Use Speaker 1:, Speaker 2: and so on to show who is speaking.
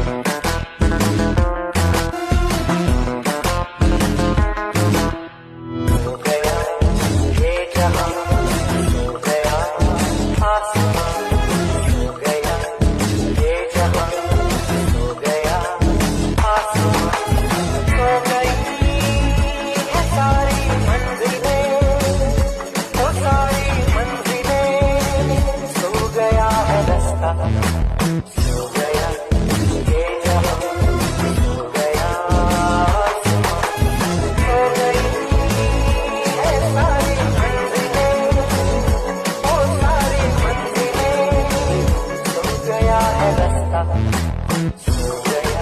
Speaker 1: सो गया ये जहां, सो गया आसमां, सो गई है सारी मंजिलें, ओ सारी मंजिलें, सो गया है रास्ता, सो गया